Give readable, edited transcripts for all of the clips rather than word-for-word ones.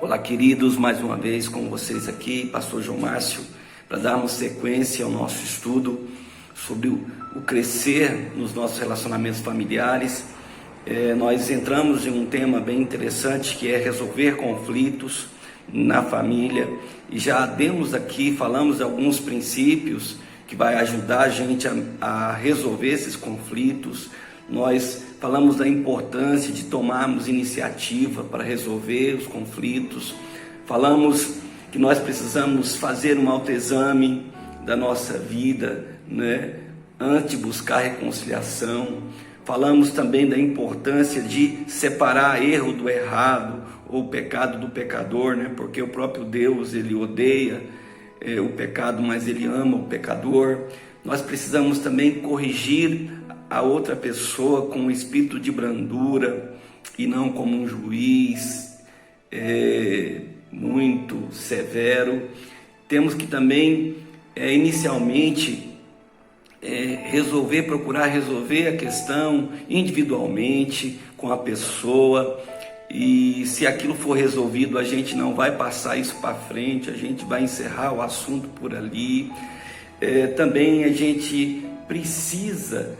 Olá, queridos, mais uma vez com vocês aqui, Pastor João Márcio, para darmos sequência ao nosso estudo sobre o crescer nos nossos relacionamentos familiares. Nós entramos em um tema bem interessante, que é resolver conflitos na família, e já demos aqui, falamos de alguns princípios que vai ajudar a gente a resolver esses conflitos. Nós falamos da importância de tomarmos iniciativa para resolver os conflitos. Falamos que nós precisamos fazer um autoexame da nossa vida, né, antes de buscar reconciliação. Falamos também da importância de separar erro do errado, ou pecado do pecador, né, porque o próprio Deus, ele odeia o pecado, mas ele ama o pecador. Nós precisamos também corrigir a outra pessoa com um espírito de brandura e não como um juiz muito severo. Temos que também inicialmente procurar resolver a questão individualmente com a pessoa, e se aquilo for resolvido, a gente não vai passar isso para frente, a gente vai encerrar o assunto por ali. Também a gente precisa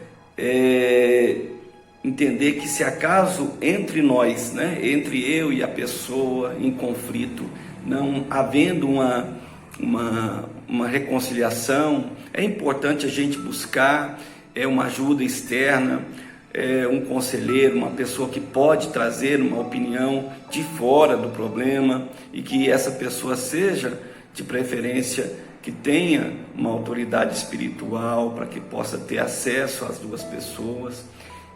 entender que, se acaso entre nós, né, entre eu e a pessoa em conflito, não havendo uma reconciliação, é importante a gente buscar uma ajuda externa, um conselheiro, uma pessoa que pode trazer uma opinião de fora do problema, e que essa pessoa seja, de preferência, que tenha uma autoridade espiritual, para que possa ter acesso às duas pessoas.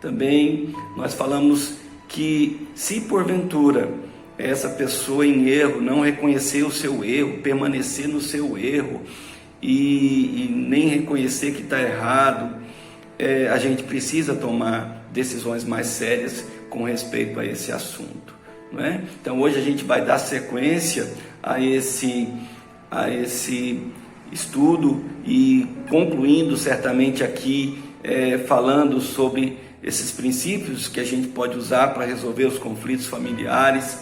Também nós falamos que, se porventura essa pessoa em erro não reconhecer o seu erro, permanecer no seu erro e nem reconhecer que está errado, a gente precisa tomar decisões mais sérias com respeito a esse assunto, não é? Então hoje a gente vai dar sequência a esse estudo, e concluindo certamente aqui falando sobre esses princípios que a gente pode usar para resolver os conflitos familiares.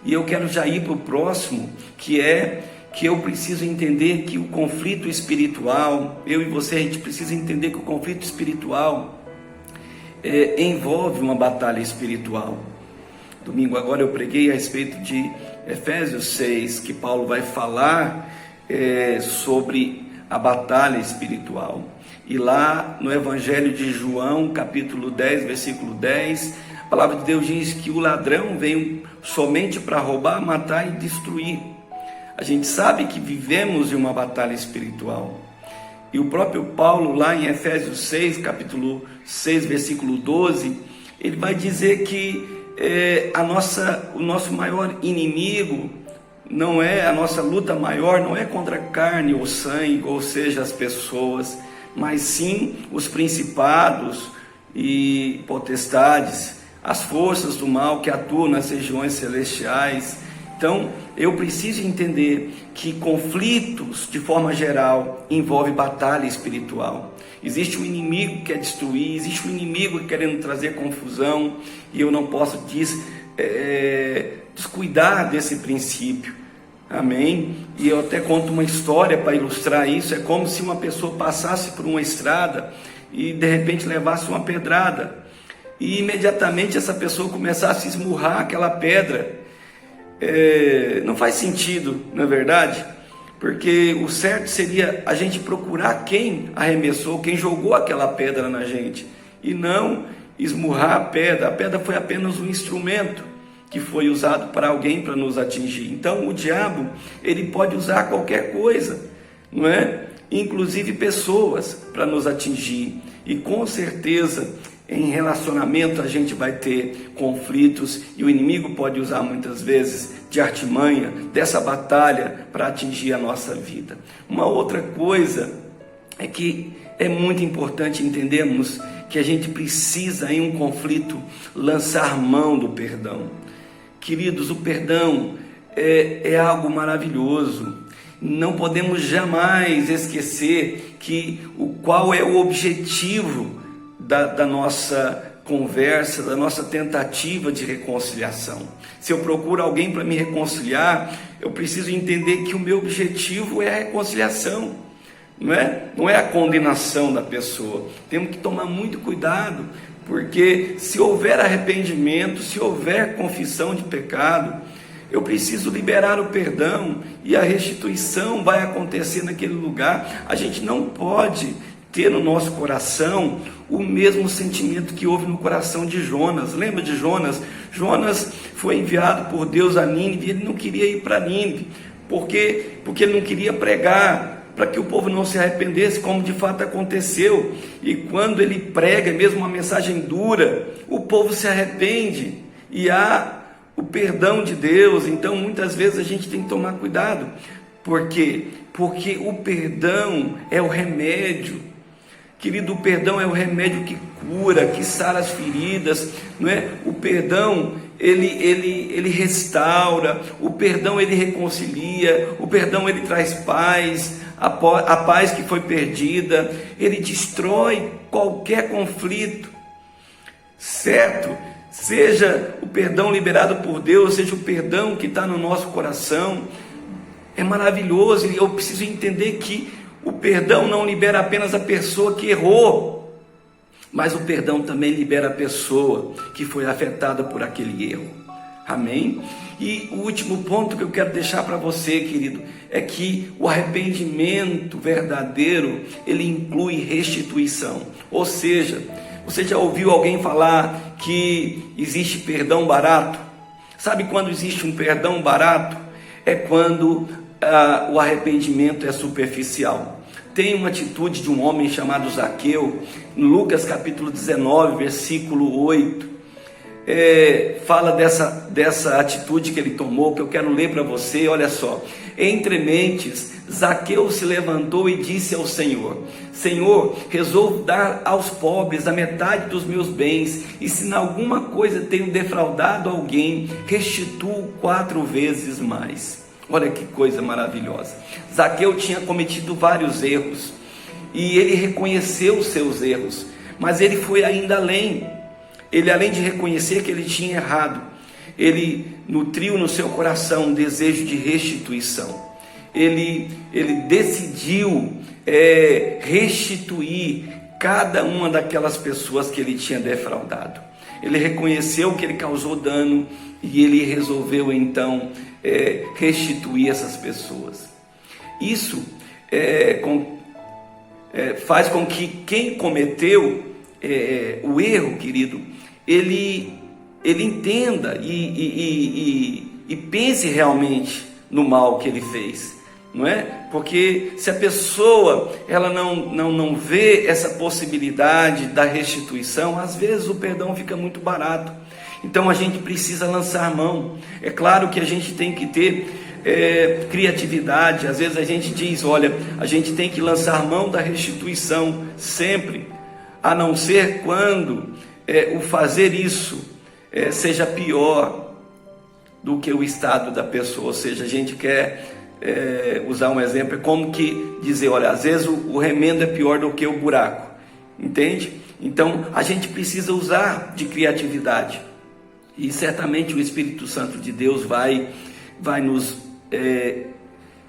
E eu quero já ir para o próximo, que eu preciso entender que o conflito espiritual, eu e você, a gente precisa entender que o conflito espiritual envolve uma batalha espiritual. Domingo agora eu preguei a respeito de Efésios 6, que Paulo vai falar sobre a batalha espiritual. E lá no Evangelho de João, capítulo 10, versículo 10, a palavra de Deus diz que o ladrão veio somente para roubar, matar e destruir. A gente sabe que vivemos em uma batalha espiritual. E o próprio Paulo, lá em Efésios 6, capítulo 6, versículo 12, ele vai dizer que o nosso maior inimigo não é, a nossa luta maior não é contra carne ou sangue, ou seja, as pessoas, mas sim os principados e potestades, as forças do mal que atuam nas regiões celestiais. Então, eu preciso entender que conflitos, de forma geral, envolvem batalha espiritual. Existe um inimigo que quer destruir, existe um inimigo querendo trazer confusão, e eu não posso descuidar desse princípio. Amém? E eu até conto uma história para ilustrar isso. É como se uma pessoa passasse por uma estrada e de repente levasse uma pedrada, e imediatamente essa pessoa começasse a esmurrar aquela pedra. Não faz sentido, não é verdade? Porque o certo seria a gente procurar quem arremessou, quem jogou aquela pedra na gente, e não esmurrar a pedra. A pedra foi apenas um instrumento que foi usado para alguém para nos atingir. Então o diabo, ele pode usar qualquer coisa, não é? Inclusive pessoas, para nos atingir. E com certeza em relacionamento a gente vai ter conflitos, e o inimigo pode usar muitas vezes de artimanha dessa batalha para atingir a nossa vida. Uma outra coisa é que é muito importante entendermos que a gente precisa, em um conflito, lançar mão do perdão. Queridos, o perdão é algo maravilhoso. Não podemos jamais esquecer qual é o objetivo da nossa conversa, da nossa tentativa de reconciliação. Se eu procuro alguém para me reconciliar, eu preciso entender que o meu objetivo é a reconciliação, não é a condenação da pessoa. Temos que tomar muito cuidado, porque se houver arrependimento, se houver confissão de pecado, eu preciso liberar o perdão e a restituição vai acontecer naquele lugar. A gente não pode ter no nosso coração o mesmo sentimento que houve no coração de Jonas. Lembra de Jonas? Jonas foi enviado por Deus a Nínive e ele não queria ir para Nínive, porque ele não queria pregar, para que o povo não se arrependesse, como de fato aconteceu. E quando ele prega, mesmo uma mensagem dura, o povo se arrepende e há o perdão de Deus. Então muitas vezes a gente tem que tomar cuidado. Por quê? Porque o perdão é o remédio. Querido, o perdão é o remédio que cura, que sara as feridas, não é? O perdão, ele restaura, o perdão ele reconcilia, o perdão ele traz paz, a paz que foi perdida, ele destrói qualquer conflito, certo? Seja o perdão liberado por Deus, seja o perdão que está no nosso coração, é maravilhoso. E eu preciso entender que o perdão não libera apenas a pessoa que errou, mas o perdão também libera a pessoa que foi afetada por aquele erro. Amém? E o último ponto que eu quero deixar para você, querido, é que o arrependimento verdadeiro, ele inclui restituição. Ou seja, você já ouviu alguém falar que existe perdão barato? Sabe quando existe um perdão barato? É quando o arrependimento é superficial. Tem uma atitude de um homem chamado Zaqueu, em Lucas capítulo 19, versículo 8, fala dessa atitude que ele tomou, que eu quero ler para você. Olha só: entre mentes, Zaqueu se levantou e disse ao Senhor: Senhor, resolvo dar aos pobres a metade dos meus bens, e se em alguma coisa tenho defraudado alguém, restituo 4 vezes mais. Olha que coisa maravilhosa. Zaqueu tinha cometido vários erros, e ele reconheceu os seus erros, mas ele foi ainda além. Ele, além de reconhecer que ele tinha errado, ele nutriu no seu coração um desejo de restituição. Ele decidiu restituir cada uma daquelas pessoas que ele tinha defraudado. Ele reconheceu que ele causou dano e ele resolveu então restituir essas pessoas. Isso faz com que quem cometeu o erro, querido, ele entenda e pense realmente no mal que ele fez, não é? Porque se a pessoa ela não vê essa possibilidade da restituição, às vezes o perdão fica muito barato. Então a gente precisa lançar mão. É claro que a gente tem que ter criatividade. Às vezes a gente diz: olha, a gente tem que lançar mão da restituição sempre, a não ser quando o fazer isso seja pior do que o estado da pessoa. Ou seja, a gente quer usar um exemplo, é como que dizer: olha, às vezes o remendo é pior do que o buraco, entende? Então a gente precisa usar de criatividade, e certamente o Espírito Santo de Deus vai nos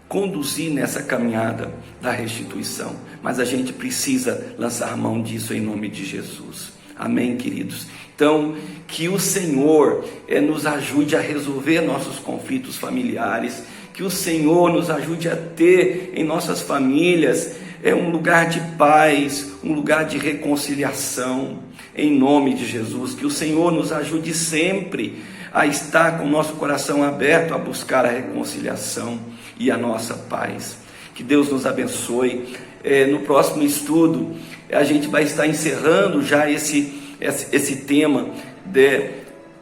conduzir nessa caminhada da restituição, mas a gente precisa lançar mão disso em nome de Jesus. Amém, queridos? Então, que o Senhor nos ajude a resolver nossos conflitos familiares, que o Senhor nos ajude a ter em nossas famílias um lugar de paz, um lugar de reconciliação, em nome de Jesus. Que o Senhor nos ajude sempre a estar com o nosso coração aberto a buscar a reconciliação e a nossa paz. Que Deus nos abençoe. No próximo estudo, a gente vai estar encerrando já esse tema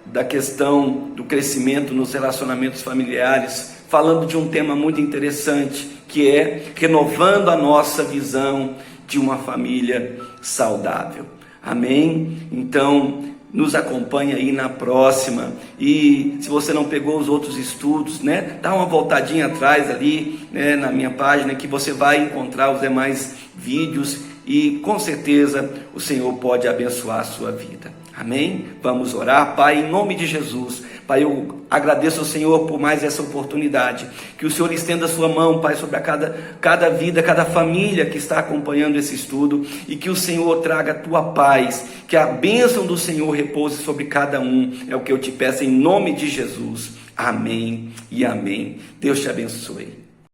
da questão do crescimento nos relacionamentos familiares, falando de um tema muito interessante, que é renovando a nossa visão de uma família saudável. Amém? Então, nos acompanha aí na próxima. E se você não pegou os outros estudos, dá uma voltadinha atrás ali, na minha página, que você vai encontrar os demais vídeos, e com certeza o Senhor pode abençoar a sua vida. Amém? Vamos orar. Pai, em nome de Jesus. Pai, eu agradeço ao Senhor por mais essa oportunidade. Que o Senhor estenda a sua mão, Pai, sobre cada vida, cada família que está acompanhando esse estudo. E que o Senhor traga a tua paz. Que a bênção do Senhor repouse sobre cada um. É o que eu te peço em nome de Jesus. Amém e amém. Deus te abençoe.